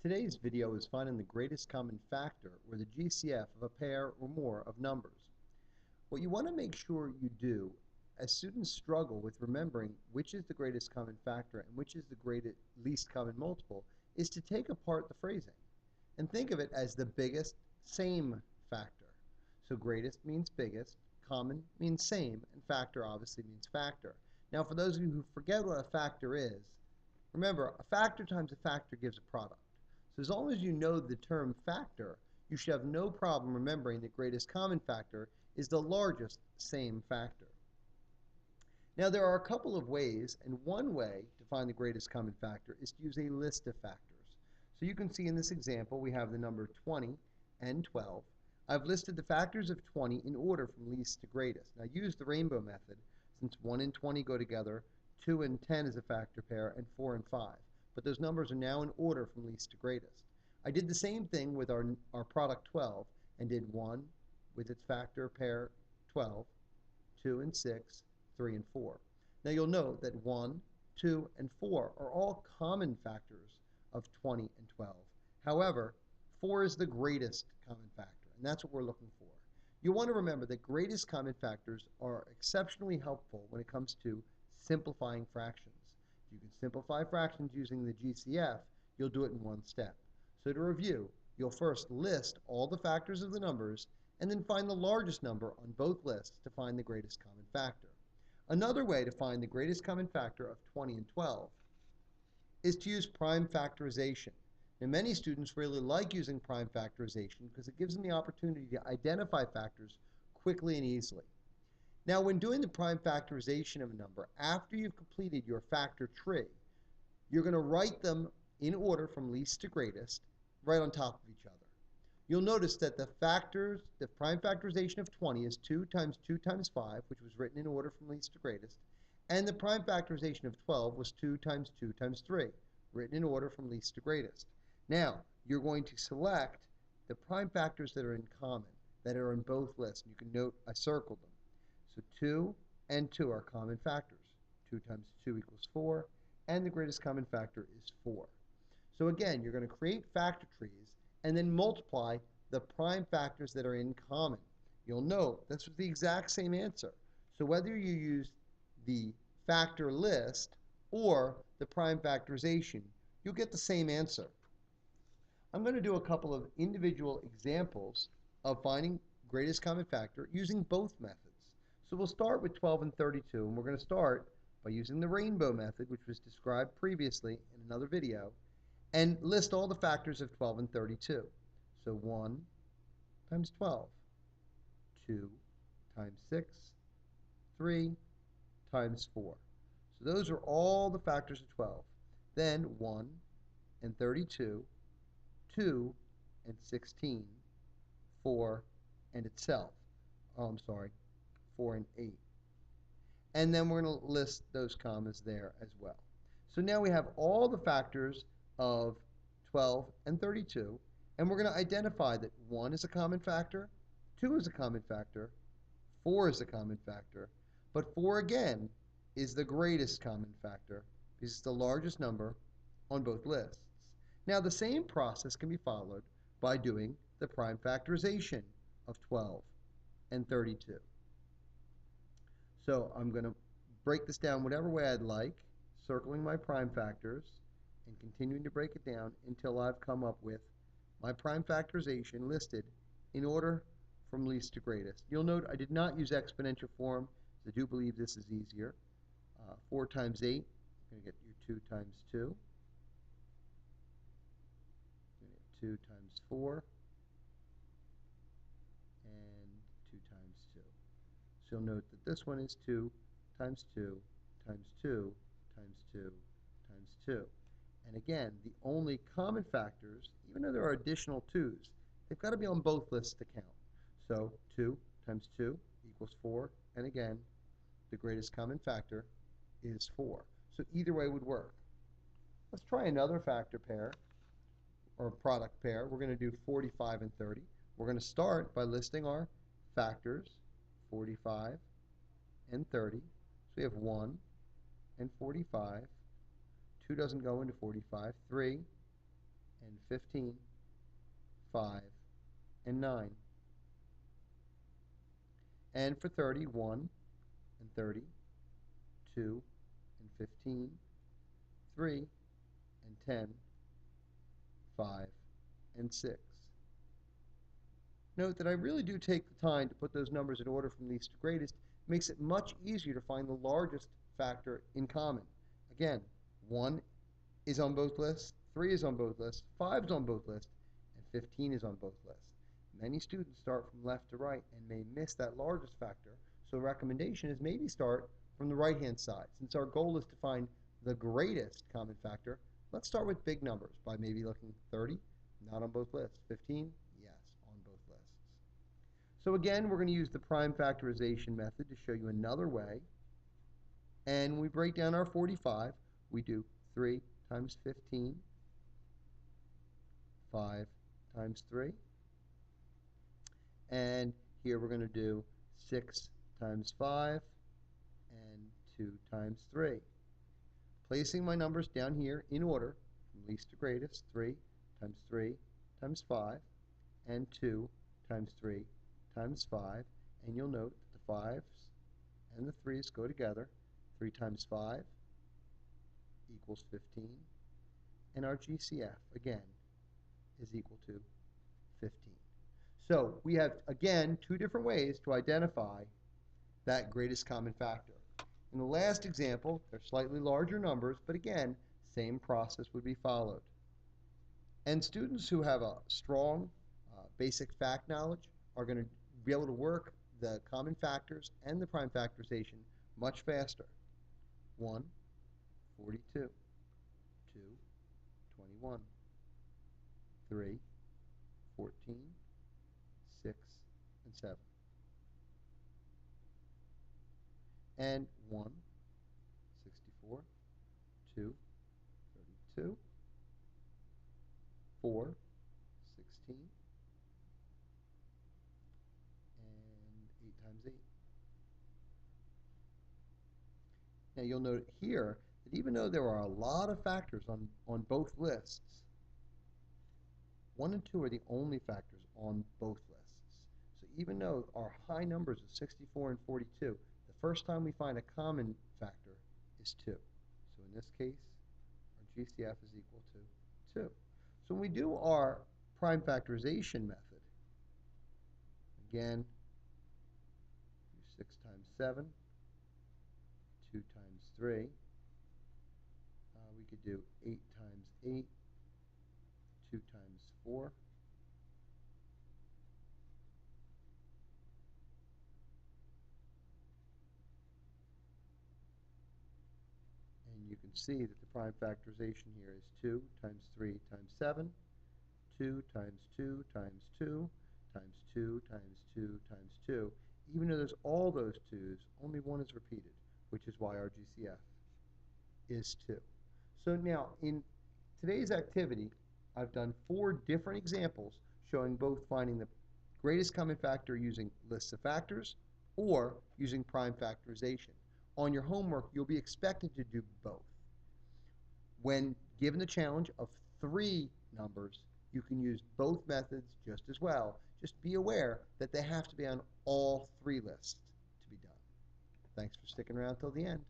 Today's video is finding the greatest common factor, or the GCF, of a pair or more of numbers. What you want to make sure you do, as students struggle with remembering which is the greatest common factor and which is the least common multiple, is to take apart the phrasing and think of it as the biggest same factor. So greatest means biggest, common means same, and factor obviously means factor. Now for those of you who forget what a factor is, remember, a factor times a factor gives a product. So as long as you know the term factor, you should have no problem remembering that greatest common factor is the largest same factor. Now there are a couple of ways, and one way to find the greatest common factor is to use a list of factors. So you can see in this example we have the number 20 and 12. I've listed the factors of 20 in order from least to greatest. Now use the rainbow method since 1 and 20 go together, 2 and 10 is a factor pair, and 4 and 5. But those numbers are now in order from least to greatest. I did the same thing with our product 12 and did 1 with its factor pair 12, 2 and 6, 3 and 4. Now you'll note that 1, 2, and 4 are all common factors of 20 and 12. However, 4 is the greatest common factor, and that's what we're looking for. You want to remember that greatest common factors are exceptionally helpful when it comes to simplifying fractions. If you can simplify fractions using the GCF, you'll do it in one step. So to review, you'll first list all the factors of the numbers and then find the largest number on both lists to find the greatest common factor. Another way to find the greatest common factor of 20 and 12 is to use prime factorization. Now, many students really like using prime factorization because it gives them the opportunity to identify factors quickly and easily. Now, when doing the prime factorization of a number, after you've completed your factor tree, you're going to write them in order from least to greatest, right on top of each other. You'll notice that the prime factorization of 20 is 2 times 2 times 5, which was written in order from least to greatest, and the prime factorization of 12 was 2 times 2 times 3, written in order from least to greatest. Now, you're going to select the prime factors that are in common, that are in both lists. You can note I circled them. So 2 and 2 are common factors. 2 times 2 equals 4, and the greatest common factor is 4. So again, you're going to create factor trees and then multiply the prime factors that are in common. You'll note this was the exact same answer. So whether you use the factor list or the prime factorization, you'll get the same answer. I'm going to do a couple of individual examples of finding greatest common factor using both methods. So we'll start with 12 and 32, and we're going to start by using the rainbow method, which was described previously in another video, and list all the factors of 12 and 32. So 1 times 12, 2 times 6, 3 times 4. So those are all the factors of 12. Then 1 and 32, 2 and 16, 4 and itself. Oh, I'm sorry, 4 and 8. And then we're going to list those commas there as well. So now we have all the factors of 12 and 32, and we're going to identify that 1 is a common factor, 2 is a common factor, 4 is a common factor, but 4 again is the greatest common factor because it's the largest number on both lists. Now the same process can be followed by doing the prime factorization of 12 and 32. So I'm going to break this down whatever way I'd like, circling my prime factors and continuing to break it down until I've come up with my prime factorization listed in order from least to greatest. You'll note I did not use exponential form, because I do believe this is easier. 4 times 8, you're going to get your 2 times 2. You're going to get 2 times 4. And 2 times 2. So you'll note that this one is 2 times 2 times 2 times 2 times 2. And again, the only common factors, even though there are additional 2's, they've got to be on both lists to count. So 2 times 2 equals 4, and again, the greatest common factor is 4. So either way would work. Let's try another factor pair, or product pair. We're going to do 45 and 30. We're going to start by listing our factors, 45 and 30. So we have 1 and 45. 2 doesn't go into 45. 3 and 15, 5, and 9. And for 30, 1 and 30, 2 and 15, 3 and 10, 5 and 6. Note that I really do take the time to put those numbers in order from least to greatest. It makes it much easier to find the largest factor in common. Again, 1 is on both lists, 3 is on both lists, 5 is on both lists, and 15 is on both lists. Many students start from left to right and may miss that largest factor, so a recommendation is maybe start from the right-hand side. Since our goal is to find the greatest common factor, let's start with big numbers by maybe looking 30, not on both lists, 15, yes, on both lists. So again, we're going to use the prime factorization method to show you another way. And when we break down our 45, we do 3 times 15, 5 times 3. And here we're going to do 6 times 5 and 2 times 3. Placing my numbers down here in order, from least to greatest, 3 times 5, and 2 times 3 times 5. And you'll note that the 5's and the 3's go together. 3 times 5 equals 15. And our GCF, again, is equal to 15. So we have, again, two different ways to identify that greatest common factor. In the last example, they're slightly larger numbers, but again, same process would be followed. And students who have a strong basic fact knowledge are going to be able to work the common factors and the prime factorization much faster. 1, 42, 2, 21, 3, 14, 6, and 7. And 1, 64, 2, 32, 4, 16, and 8 times 8. Now you'll note here that even though there are a lot of factors on both lists, 1 and 2 are the only factors on both lists. So even though our high numbers of 64 and 42, the first time we find a common factor is 2. So in this case, our GCF is equal to 2. So when we do our prime factorization method, again, do 6 times 7, 2 times 3. We could do 8 times 8, 2 times 4. And you can see that the prime factorization here is 2 times 3 times 7, 2 times 2 times 2 times 2 times 2 times 2. Even though there's all those 2's, only one is repeated, which is why our GCF is 2. So now, in today's activity, I've done 4 different examples showing both finding the greatest common factor using lists of factors or using prime factorization. On your homework, you'll be expected to do both. When given the challenge of 3 numbers, you can use both methods just as well. Just be aware that they have to be on all 3 lists to be done. Thanks for sticking around till the end.